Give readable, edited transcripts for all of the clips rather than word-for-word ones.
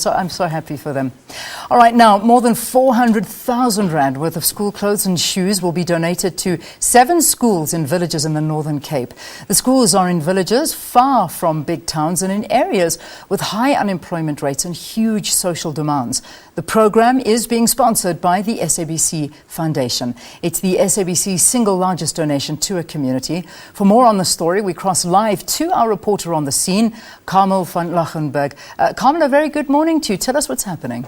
So I'm so happy for them. All right, now, more than 400,000 Rand worth of school clothes and shoes will be donated to 7 schools in villages in the Northern Cape. The schools are in villages far from big towns and in areas with high unemployment rates and huge social demands. The program is being sponsored by the SABC Foundation. It's the SABC's single largest donation to a community. For more on the story, we cross live to our reporter on the scene, Carmel van Lachenberg. Carmel, a very good morning to you. Tell us what's happening.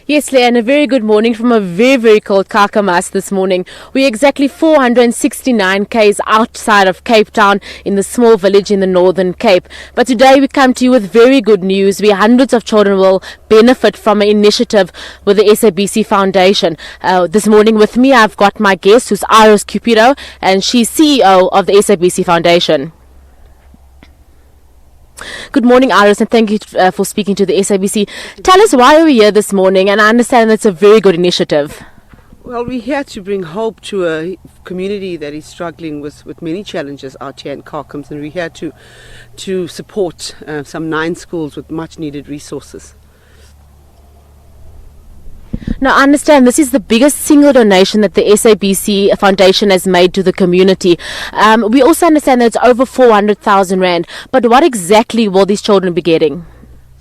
Yes, Leanne, a very good morning from a very, very cold Kakamas this morning. We're exactly 469 k's outside of Cape Town in the small village in the Northern Cape. But today we come to you with very good news. Hundreds of children will benefit from an initiative with the SABC Foundation. This morning with me, I've got my guest, who's Iris Fynn, and she's CEO of the SABC Foundation. Good morning, Iris, and thank you for speaking to the SABC. Tell us why we're here this morning, and I understand that's a very good initiative. Well, we're here to bring hope to a community that is struggling with many challenges out here in Kakamas, and we're here to support some 9 schools with much needed resources. Now, I understand this is the biggest single donation that the SABC Foundation has made to the community. We also understand that it's over 400,000 Rand. But what exactly will these children be getting?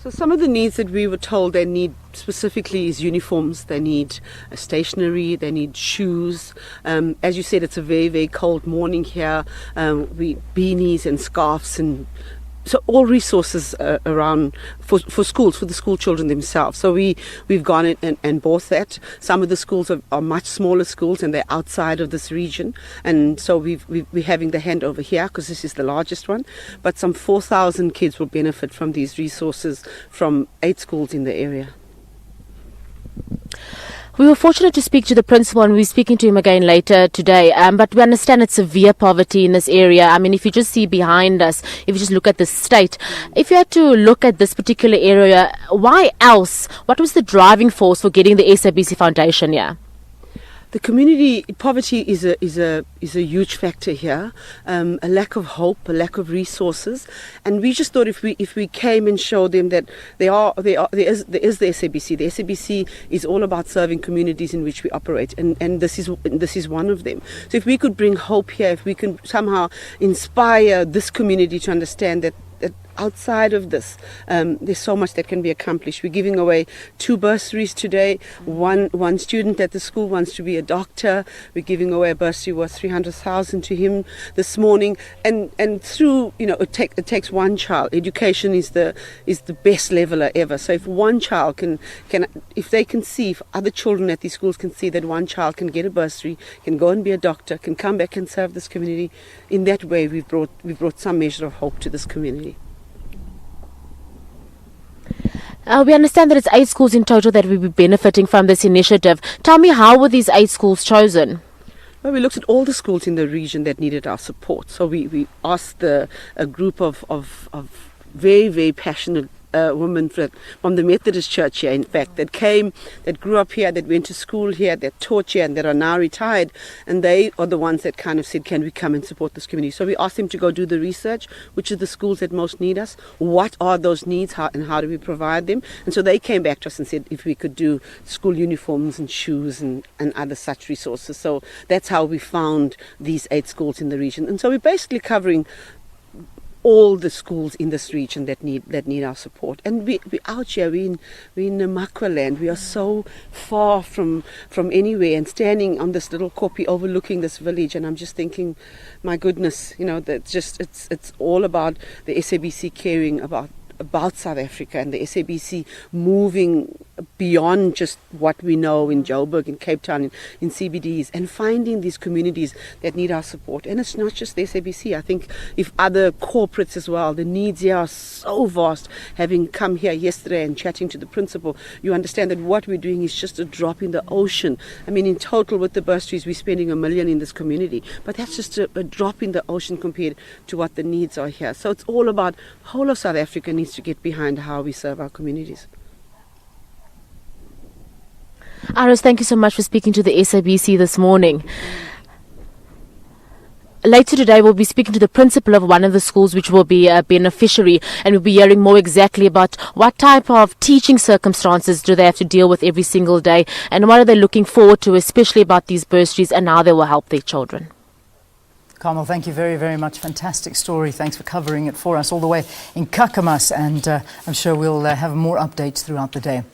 So some of the needs that we were told they need specifically is uniforms, they need stationery, they need shoes. As you said, it's a very, very cold morning here. Beanies and scarves and so all resources around for schools, for the school children themselves. So we've gone in and bought that. Some of the schools are much smaller schools and they're outside of this region. And so we're having the handover here because this is the largest one. But some 4,000 kids will benefit from these resources from 8 schools in the area. We were fortunate to speak to the principal, and we're speaking to him again later today. But we understand it's severe poverty in this area. I mean, if you just see behind us, if you just look at the state, if you had to look at this particular area, why else? What was the driving force for getting the SABC Foundation here? The community poverty is a huge factor here. A lack of hope, a lack of resources, and we just thought if we came and showed them that there is the SABC. The SABC is all about serving communities in which we operate, and this is one of them. So if we could bring hope here, if we can somehow inspire this community to understand that outside of this, there's so much that can be accomplished. We're giving away 2 bursaries today. One student at the school wants to be a doctor. We're giving away a bursary worth 300,000 to him this morning. And through, it takes one child. Education is the best leveler ever. So if one child if they can see, if other children at these schools can see that one child can get a bursary, can go and be a doctor, can come back and serve this community, in that way we've brought some measure of hope to this community. We understand that it's 8 schools in total that will be benefiting from this initiative. Tell me, how were these 8 schools chosen? Well, we looked at all the schools in the region that needed our support. So we asked a group of very, very passionate women from the Methodist Church here, in fact, that grew up here, that went to school here, that taught here, and that are now retired. And they are the ones that kind of said, can we come and support this community? So we asked them to go do the research, which are the schools that most need us, what are those needs, how do we provide them? And so they came back to us and said if we could do school uniforms and shoes and other such resources. So that's how we found these 8 schools in the region. And so we're basically covering all the schools in this region that need our support. And we out here, we're in Namakwa land. We are so far from anywhere, and standing on this little koppie overlooking this village, and I'm just thinking, my goodness, that just it's all about the SABC caring about South Africa, and the SABC moving beyond just what we know in Joburg, in Cape Town, in CBDs, and finding these communities that need our support. And it's not just the SABC. I think if other corporates as well, the needs here are so vast. Having come here yesterday and chatting to the principal, you understand that what we're doing is just a drop in the ocean. I mean, in total with the bursaries, we're spending $1 million in this community, but that's just a drop in the ocean compared to what the needs are here. So it's all about whole of South Africa needs to get behind how we serve our communities. Iris, thank you so much for speaking to the SABC this morning. later today we'll be speaking to the principal of one of the schools which will be a beneficiary, and we'll be hearing more exactly about what type of teaching circumstances do they have to deal with every single day, and what are they looking forward to, especially about these bursaries and how they will help their children. Carmel, thank you very, very much. Fantastic story. Thanks for covering it for us all the way in Kakamas, and I'm sure we'll have more updates throughout the day.